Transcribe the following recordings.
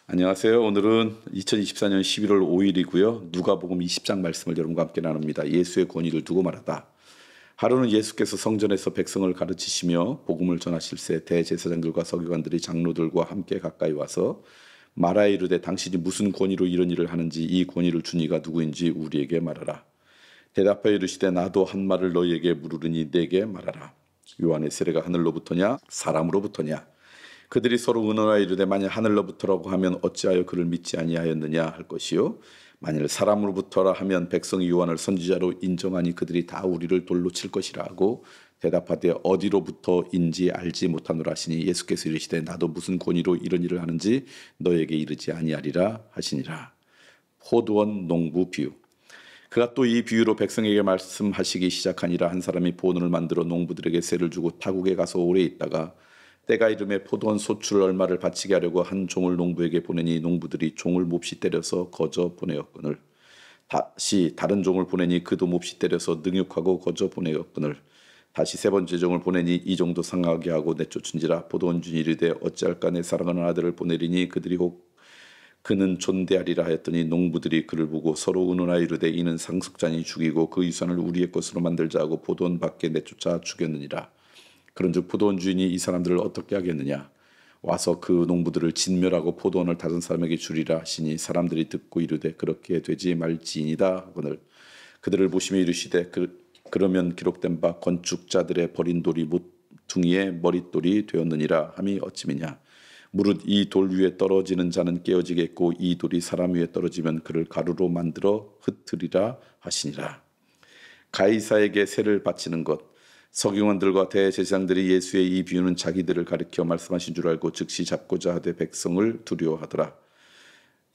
안녕하세요. 오늘은 2024년 11월 5일이고요. 누가복음 20장 말씀을 여러분과 함께 나눕니다. 예수의 권위를 두고 말하다. 하루는 예수께서 성전에서 백성을 가르치시며 복음을 전하실새 대제사장들과 서기관들이 장로들과 함께 가까이 와서 말하여 이르되 당신이 무슨 권위로 이런 일을 하는지 이 권위를 준 이가 누구인지 우리에게 말하라. 대답하여 이르시되 나도 한 말을 너희에게 물으르니 내게 말하라. 요한의 세례가 하늘로부터냐 사람으로부터냐. 그들이 서로 의논하여 이르되 만일 하늘로부터라고 하면 어찌하여 그를 믿지 아니하였느냐 할 것이요 만일 사람으로부터라 하면 백성이 요한을 선지자로 인정하니 그들이 다 우리를 돌로 칠 것이라 하고 대답하되 어디로부터인지 알지 못하노라 하시니 예수께서 이르시되 나도 무슨 권위로 이런 일을 하는지 너에게 이르지 아니하리라 하시니라. 포도원 농부 비유. 그가 또 이 비유로 백성에게 말씀하시기 시작하니라. 한 사람이 포도원을 만들어 농부들에게 세를 주고 타국에 가서 오래 있다가 때가 이름에 포도원 소출 얼마를 바치게 하려고 한 종을 농부에게 보내니 농부들이 종을 몹시 때려서 거저 보내었거늘 다시 다른 종을 보내니 그도 몹시 때려서 능욕하고 거저 보내었거늘 다시 세 번째 종을 보내니 이 종도 상하게 하고 내쫓은지라. 포도원 주인이 이르되 어찌할까 내 사랑하는 아들을 보내리니 그들이 혹 그는 존대하리라 하였더니 농부들이 그를 보고 서로 의논하여 이르되 이는 상속자니 죽이고 그 유산을 우리의 것으로 만들자 하고 포도원 밖에 내쫓아 죽였느니라. 그런즉 포도원 주인이 이 사람들을 어떻게 하겠느냐. 와서 그 농부들을 진멸하고 포도원을 다른 사람에게 주리라 하시니 사람들이 듣고 이르되 그렇게 되지 말지니이다 하거늘 그들을 보시며 이르시되 그러면 기록된 바 건축자들의 버린 돌이 모퉁이의 머릿돌이 되었느니라 함이 어찌미냐. 무릇 이 돌 위에 떨어지는 자는 깨어지겠고 이 돌이 사람 위에 떨어지면 그를 가루로 만들어 흩으리라 하시니라. 가이사에게 세를 바치는 것. 서기관들과 대제사장들이 예수의 이 비유는 자기들을 가리켜 말씀하신 줄 알고 즉시 잡고자 하되 백성을 두려워하더라.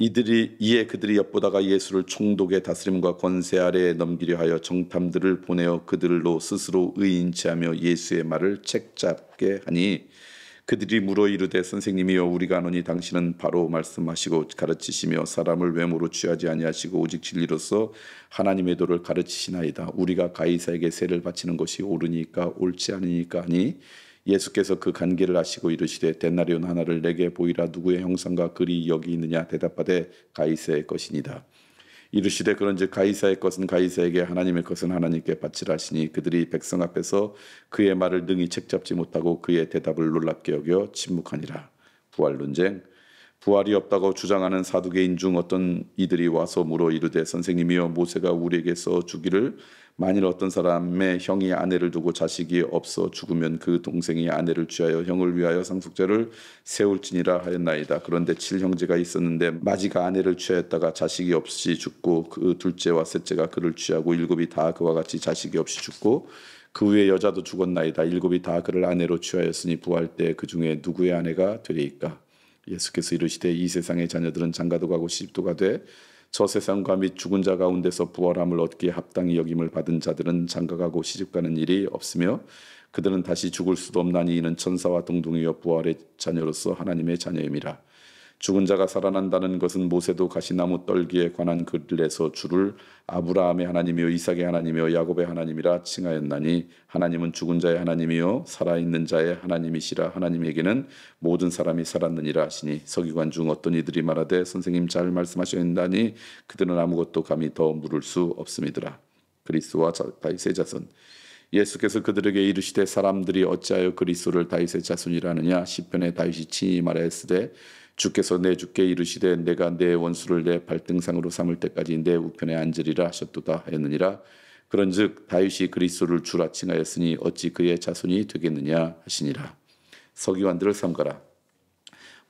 이에 그들이 엿보다가 예수를 총독의 다스림과 권세 아래에 넘기려 하여 정탐들을 보내어 그들로 스스로 의인치하며 예수의 말을 책잡게 하니 그들이 물어 이르되 선생님이여 우리가 아노니 당신은 바로 말씀하시고 가르치시며 사람을 외모로 취하지 아니하시고 오직 진리로서 하나님의 도를 가르치시나이다. 우리가 가이사에게 세를 바치는 것이 옳으니까 옳지 않으니까 하니 예수께서 그 관계를 아시고 이르시되 데나리온 하나를 내게 보이라. 누구의 형상과 글이 여기 있느냐. 대답하되 가이사의 것이니이다. 이르시되 그런즉 가이사의 것은 가이사에게 하나님의 것은 하나님께 바치라 하시니 그들이 백성 앞에서 그의 말을 능히 책잡지 못하고 그의 대답을 놀랍게 여겨 침묵하니라. 부활 논쟁. 부활이 없다고 주장하는 사두개인 중 어떤 이들이 와서 물어 이르되 선생님이여 모세가 우리에게 써 주기를 만일 어떤 사람의 형이 아내를 두고 자식이 없어 죽으면 그 동생이 아내를 취하여 형을 위하여 상속자를 세울지니라 하였나이다. 그런데 7형제가 있었는데 마지가 아내를 취하였다가 자식이 없이 죽고 그 둘째와 셋째가 그를 취하고 7이 다 그와 같이 자식이 없이 죽고 그 후에 여자도 죽었나이다. 7이 다 그를 아내로 취하였으니 부활 때 그 중에 누구의 아내가 되리이까. 예수께서 이르시되 이 세상의 자녀들은 장가도 가고 시집도 가되 저 세상과 및 죽은 자 가운데서 부활함을 얻기에 합당히 여김을 받은 자들은 장가가고 시집가는 일이 없으며 그들은 다시 죽을 수도 없나니 이는 천사와 동등이여 부활의 자녀로서 하나님의 자녀임이라. 죽은 자가 살아난다는 것은 모세도 가시나무 떨기에 관한 글에서 주를 아브라함의 하나님이요 이삭의 하나님이요 야곱의 하나님이라 칭하였나니 하나님은 죽은 자의 하나님이요 살아있는 자의 하나님이시라. 하나님에게는 모든 사람이 살았느니라 하시니 서기관 중 어떤 이들이 말하되 선생님 잘 말씀하셨나니 그들은 아무것도 감히 더 물을 수 없음이더라. 그리스도와 다윗의 자손. 예수께서 그들에게 이르시되 사람들이 어찌하여 그리스도를 다윗의 자손이라 하느냐. 시편에 다윗이 친히 말하였으되 주께서 내 주께 이르시되 내가 내 원수를 내 발등상으로 삼을 때까지 내 우편에 앉으리라 하셨도다 하였느니라. 그런즉 다윗이 그리스도를 주라 칭하였으니 어찌 그의 자손이 되겠느냐 하시니라. 서기관들을 삼가라.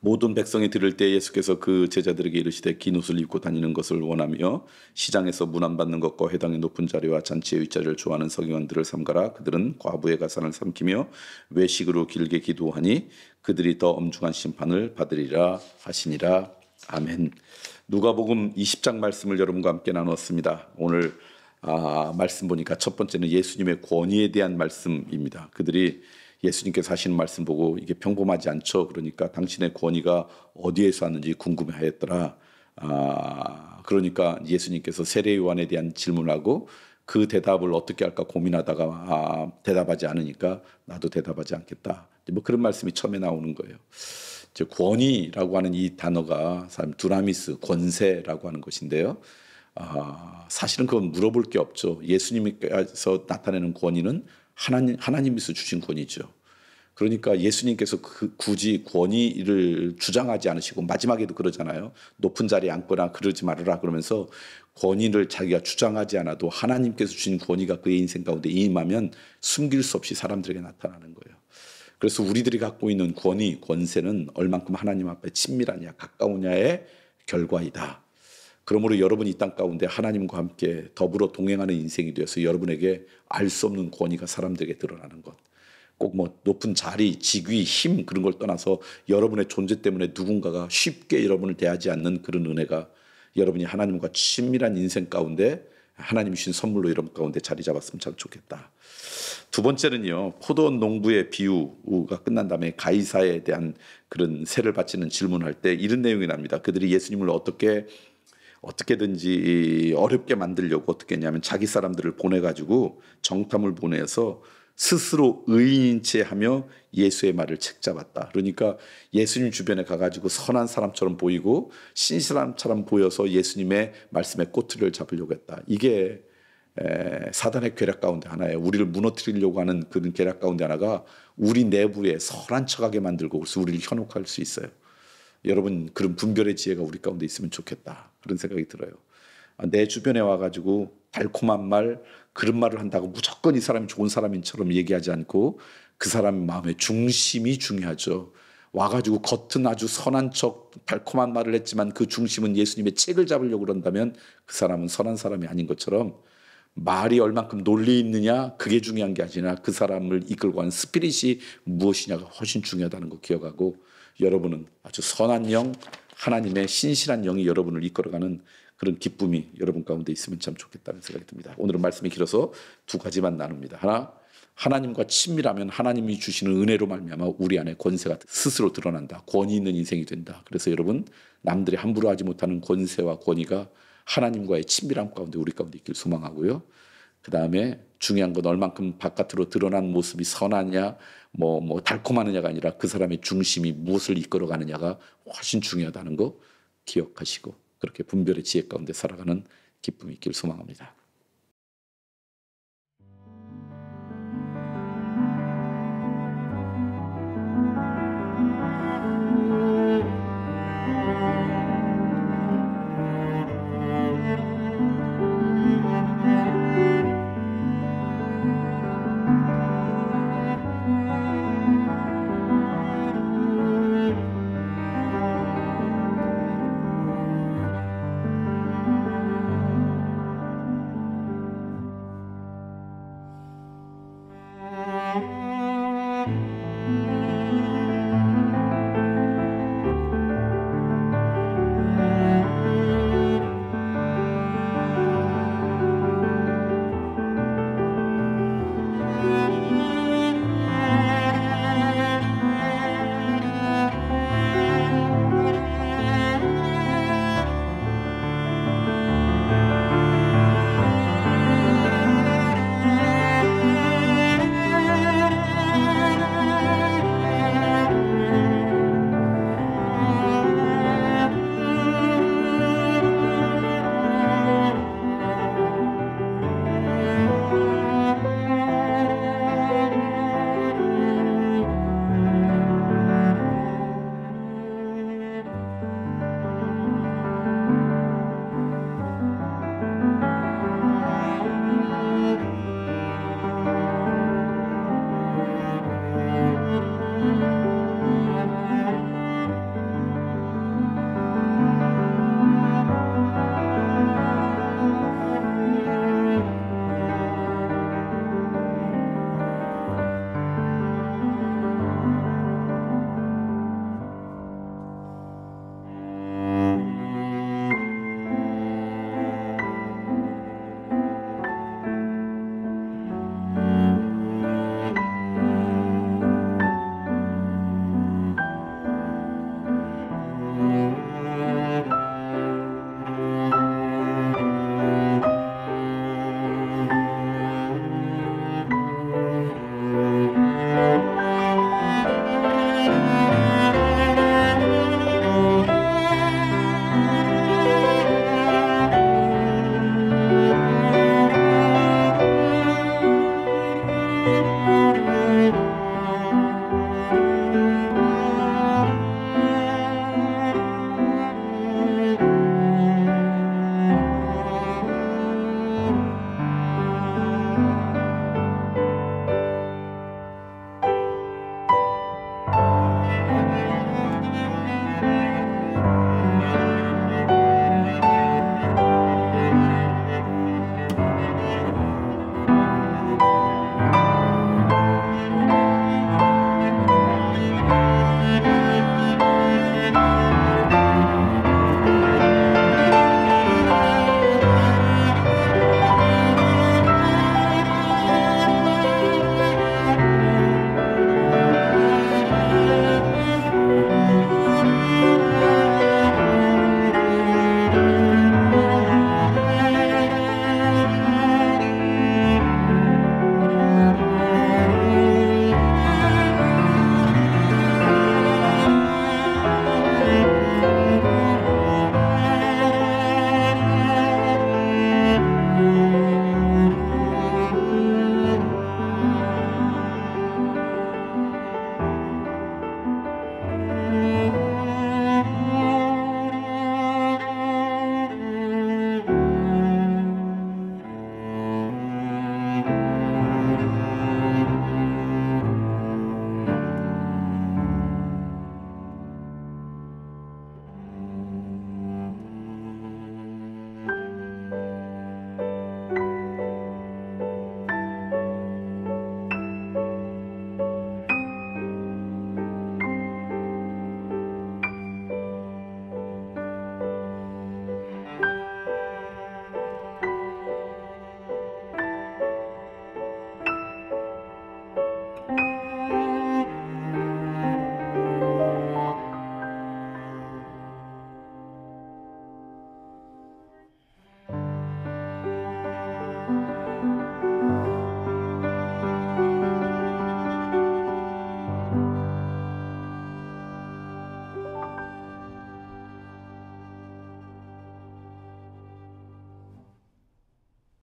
모든 백성이 들을 때 예수께서 그 제자들에게 이르시되 긴 옷을 입고 다니는 것을 원하며 시장에서 문안받는 것과 회당의 높은 자리와 잔치의 윗자리를 좋아하는 서기관들을 삼가라. 그들은 과부의 가산을 삼키며 외식으로 길게 기도하니 그들이 더 엄중한 심판을 받으리라 하시니라. 아멘. 누가복음 20장 말씀을 여러분과 함께 나누었습니다. 오늘 말씀 보니까 첫 번째는 예수님의 권위에 대한 말씀입니다. 그들이 예수님께서 하시는 말씀 보고 이게 평범하지 않죠. 그러니까 당신의 권위가 어디에서 왔는지 궁금해하였더라. 그러니까 예수님께서 세례 요한에 대한 질문하고 그 대답을 어떻게 할까 고민하다가 대답하지 않으니까 나도 대답하지 않겠다. 뭐 그런 말씀이 처음에 나오는 거예요. 이제 권위라고 하는 이 단어가 두나미스, 권세라고 하는 것인데요. 사실은 그건 물어볼 게 없죠. 예수님께서 나타내는 권위는 하나님께서 주신 권위죠. 그러니까 예수님께서 굳이 권위를 주장하지 않으시고 마지막에도 그러잖아요. 높은 자리에 앉거나 그러지 말아라 그러면서 권위를 자기가 주장하지 않아도 하나님께서 주신 권위가 그의 인생 가운데 임하면 숨길 수 없이 사람들에게 나타나는 거예요. 그래서 우리들이 갖고 있는 권위, 권세는 얼만큼 하나님 앞에 친밀하냐, 가까우냐의 결과이다. 그러므로 여러분이 이 땅 가운데 하나님과 함께 더불어 동행하는 인생이 되어서 여러분에게 알 수 없는 권위가 사람들에게 드러나는 것. 꼭 뭐 높은 자리, 직위, 힘 그런 걸 떠나서 여러분의 존재 때문에 누군가가 쉽게 여러분을 대하지 않는 그런 은혜가 여러분이 하나님과 친밀한 인생 가운데 하나님이 주신 선물로 여러분 가운데 자리 잡았으면 참 좋겠다. 두 번째는요. 포도원 농부의 비유가 끝난 다음에 가이사에 대한 그런 세를 바치는 질문을 할 때 이런 내용이 납니다. 그들이 예수님을 어떻게든지 어렵게 만들려고 어떻게 했냐면 자기 사람들을 보내가지고 정탐을 보내서 스스로 의인인 채 하며 예수의 말을 책잡았다. 그러니까 예수님 주변에 가가지고 선한 사람처럼 보이고 신실함처럼 보여서 예수님의 말씀에 꼬투리를 잡으려고 했다. 이게 사단의 계략 가운데 하나예요. 우리를 무너뜨리려고 하는 그런 계략 가운데 하나가 우리 내부에 선한 척하게 만들고 그래서 우리를 현혹할 수 있어요. 여러분 그런 분별의 지혜가 우리 가운데 있으면 좋겠다. 그런 생각이 들어요. 내 주변에 와가지고 달콤한 말 그런 말을 한다고 무조건 이 사람이 좋은 사람인처럼 얘기하지 않고 그 사람의 마음의 중심이 중요하죠. 와가지고 겉은 아주 선한 척 달콤한 말을 했지만 그 중심은 예수님의 책을 잡으려고 그런다면 그 사람은 선한 사람이 아닌 것처럼 말이 얼만큼 논리 있느냐 그게 중요한 게 아니라 그 사람을 이끌고 가는 스피릿이 무엇이냐가 훨씬 중요하다는 거 기억하고 여러분은 아주 선한 영 하나님의 신실한 영이 여러분을 이끌어가는 그런 기쁨이 여러분 가운데 있으면 참 좋겠다는 생각이 듭니다. 오늘은 말씀이 길어서 두 가지만 나눕니다. 하나, 하나님과 친밀하면 하나님이 주시는 은혜로 말미암아 우리 안에 권세가 스스로 드러난다. 권위 있는 인생이 된다. 그래서 여러분 남들이 함부로 하지 못하는 권세와 권위가 하나님과의 친밀함 가운데 우리 가운데 있길 소망하고요. 그 다음에 중요한 건 얼만큼 바깥으로 드러난 모습이 선하냐 뭐 달콤하느냐가 아니라 그 사람의 중심이 무엇을 이끌어가느냐가 훨씬 중요하다는 거 기억하시고 그렇게 분별의 지혜 가운데 살아가는 기쁨이 있길 소망합니다.